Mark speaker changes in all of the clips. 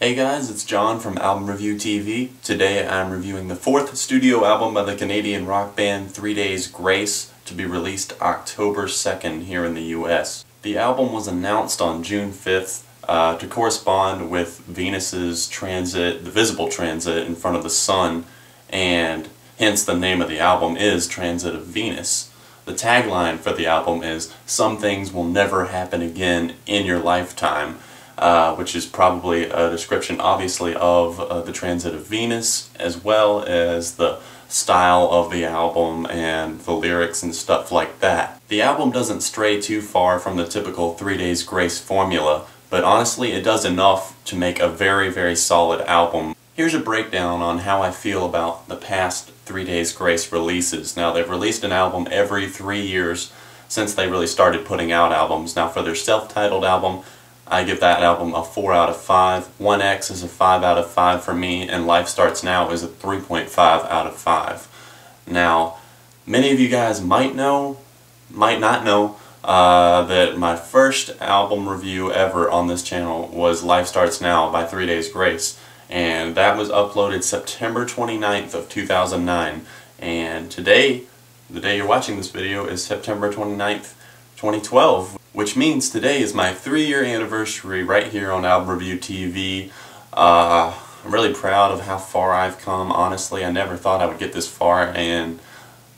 Speaker 1: Hey guys, it's John from Album Review TV. Today I'm reviewing the fourth studio album by the Canadian rock band 3 Days Grace, to be released October 2nd here in the US. The album was announced on June 5th to correspond with Venus's transit, the visible transit in front of the Sun, and hence the name of the album is Transit of Venus. The tagline for the album is, "Some things will never happen again in your lifetime," which is probably a description, obviously, of the transit of Venus, as well as the style of the album and the lyrics and stuff like that. The album doesn't stray too far from the typical 3 Days Grace formula, but honestly it does enough to make a very, very solid album. Here's a breakdown on how I feel about the past 3 Days Grace releases. Now, they've released an album every 3 years since they really started putting out albums. Now, for their self-titled album, I give that album a 4 out of 5. 1X is a 5 out of 5 for me, and Life Starts Now is a 3.5 out of 5. Now, many of you guys might know, might not know, that my first album review ever on this channel was Life Starts Now by 3 Days Grace, and that was uploaded September 29th of 2009, and today, the day you're watching this video, is September 29th, 2012, which means today is my 3-year anniversary right here on Album Review TV. I'm really proud of how far I've come. Honestly, I never thought I would get this far, and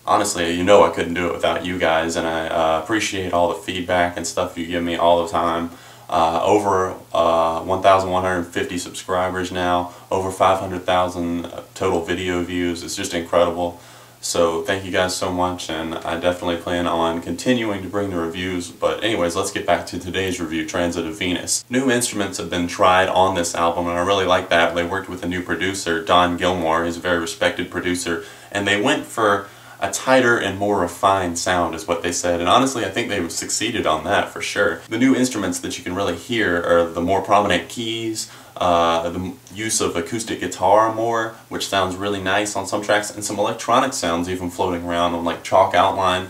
Speaker 1: honestly, you know I couldn't do it without you guys, and I appreciate all the feedback and stuff you give me all the time. Over 1,150 subscribers now, over 500,000 total video views. It's just incredible. So thank you guys so much, and I definitely plan on continuing to bring the reviews. But anyways, let's get back to today's review, Transit of Venus. New instruments have been tried on this album, and I really like that. They worked with a new producer, Don Gilmore. He's a very respected producer, and they went for a tighter and more refined sound is what they said, and honestly I think they've succeeded on that for sure. The new instruments that you can really hear are the more prominent keys, the use of acoustic guitar more, which sounds really nice on some tracks, and some electronic sounds even floating around on like chalk outline,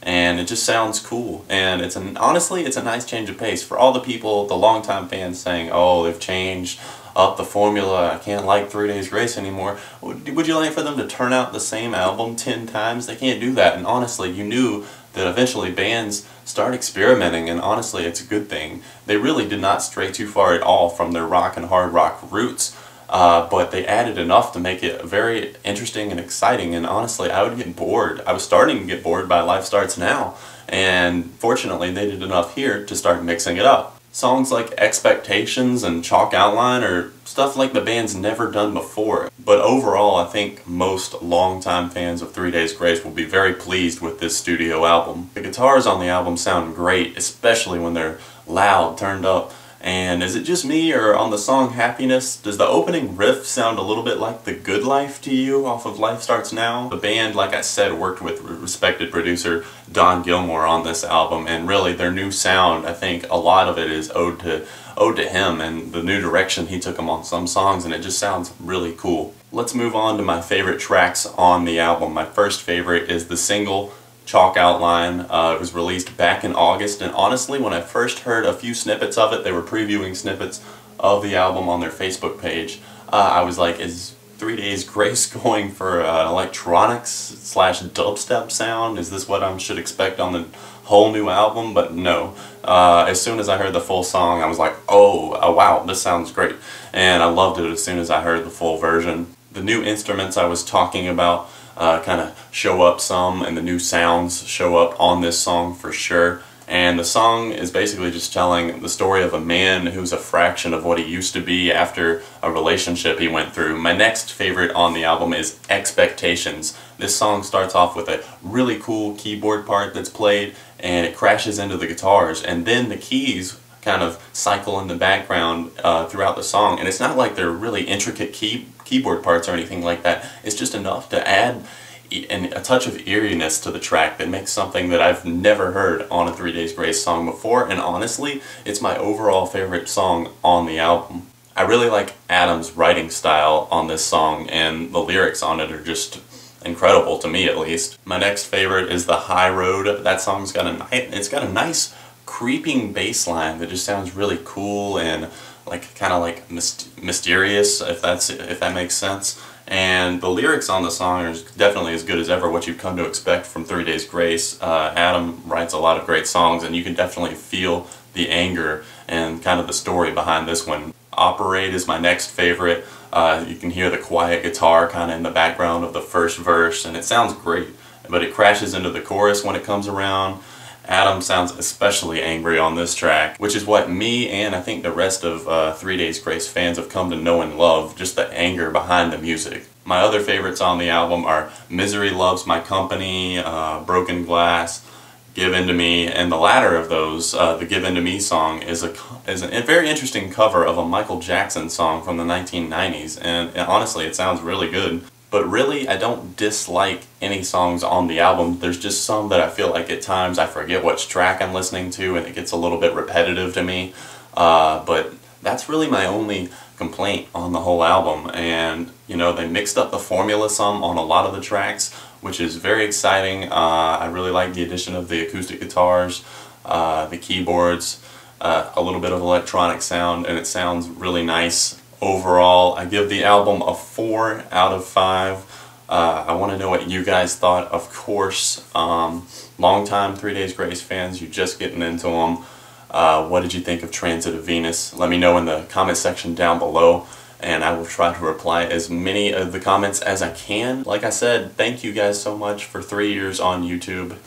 Speaker 1: and it just sounds cool. And honestly it's a nice change of pace for all the people, the longtime fans saying, oh, they've changed up the formula, I can't like 3 Days Grace anymore. Would you like for them to turn out the same album 10 times? They can't do that, and honestly, you knew that eventually bands start experimenting, and honestly, it's a good thing. They really did not stray too far at all from their rock and hard rock roots, but they added enough to make it very interesting and exciting, and honestly, I would get bored. I was starting to get bored by Life Starts Now, and fortunately, they did enough here to start mixing it up. Songs like Expectations and Chalk Outline are stuff like the band's never done before. But overall, I think most longtime fans of 3 Days Grace will be very pleased with this studio album. The guitars on the album sound great, especially when they're loud, turned up. And is it just me, or on the song Happiness, does the opening riff sound a little bit like The Good Life to you off of Life Starts Now? The band, like I said, worked with respected producer Don Gilmore on this album, and really their new sound, I think a lot of it is owed to him and the new direction he took them on some songs, and it just sounds really cool. Let's move on to my favorite tracks on the album. My first favorite is the single Chalk Outline. It was released back in August, and honestly when I first heard a few snippets of it, they were previewing snippets of the album on their Facebook page, I was like, is 3 Days Grace going for an electronics slash dubstep sound? Is this what I should expect on the whole new album? But no. As soon as I heard the full song, I was like, oh wow, this sounds great, and I loved it as soon as I heard the full version. The new instruments I was talking about kind of show up some, and the new sounds show up on this song for sure. And the song is basically just telling the story of a man who's a fraction of what he used to be after a relationship he went through. My next favorite on the album is Expectations. This song starts off with a really cool keyboard part that's played, and it crashes into the guitars, and then the keys kind of cycle in the background throughout the song, and it's not like they're really intricate keyboard parts or anything like that. It's just enough to add a touch of eeriness to the track that makes something that I've never heard on a 3 Days Grace song before, and honestly, it's my overall favorite song on the album. I really like Adam's writing style on this song, and the lyrics on it are just incredible, to me at least. My next favorite is The High Road. That song's got a nice creeping bass line that just sounds really cool, and like kind of like mysterious, if that makes sense. And the lyrics on the song are definitely as good as ever, what you've come to expect from 3 Days Grace. Adam writes a lot of great songs, and you can definitely feel the anger and kind of the story behind this one. Operate is my next favorite. You can hear the quiet guitar kind of in the background of the first verse, and it sounds great, but it crashes into the chorus when it comes around. Adam sounds especially angry on this track, which is what me and I think the rest of 3 Days Grace fans have come to know and love, just the anger behind the music. My other favorites on the album are Misery Loves My Company, Broken Glass, Give In To Me, and the latter of those, the Give In To Me song, is a very interesting cover of a Michael Jackson song from the 1990s, and honestly it sounds really good. But really, I don't dislike any songs on the album. There's just some that I feel like at times I forget which track I'm listening to and it gets a little bit repetitive to me. But that's really my only complaint on the whole album. And, you know, they mixed up the formula some on a lot of the tracks, which is very exciting. I really like the addition of the acoustic guitars, the keyboards, a little bit of electronic sound, and it sounds really nice. Overall, I give the album a 4 out of 5. I want to know what you guys thought, of course. Longtime 3 Days Grace fans, you're just getting into them. What did you think of Transit of Venus? Let me know in the comment section down below, and I will try to reply as many of the comments as I can. Like I said, thank you guys so much for 3 years on YouTube.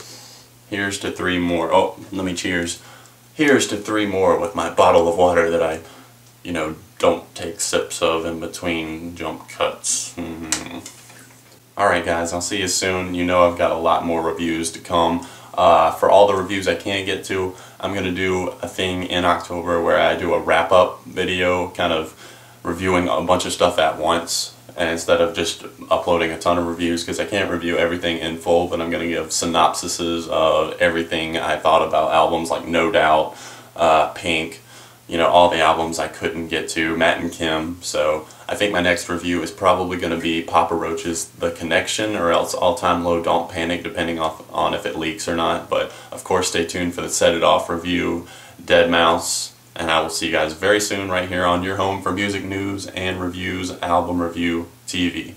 Speaker 1: Here's to 3 more. Oh, let me cheers. Here's to 3 more with my bottle of water that I, you know, don't take sips of in between jump cuts. Alright guys, I'll see you soon. You know I've got a lot more reviews to come. For all the reviews I can't get to, I'm going to do a thing in October where I do a wrap-up video, kind of reviewing a bunch of stuff at once, instead of just uploading a ton of reviews, because I can't review everything in full, but I'm going to give synopsises of everything I thought about albums like No Doubt, Pink, you know, all the albums I couldn't get to, Matt and Kim. So I think my next review is probably going to be Papa Roach's The Connection, or else All Time Low Don't Panic, depending on if it leaks or not. But of course, stay tuned for the Set It Off review, Dead Mouse, and I will see you guys very soon right here on your home for music news and reviews, Album Review TV.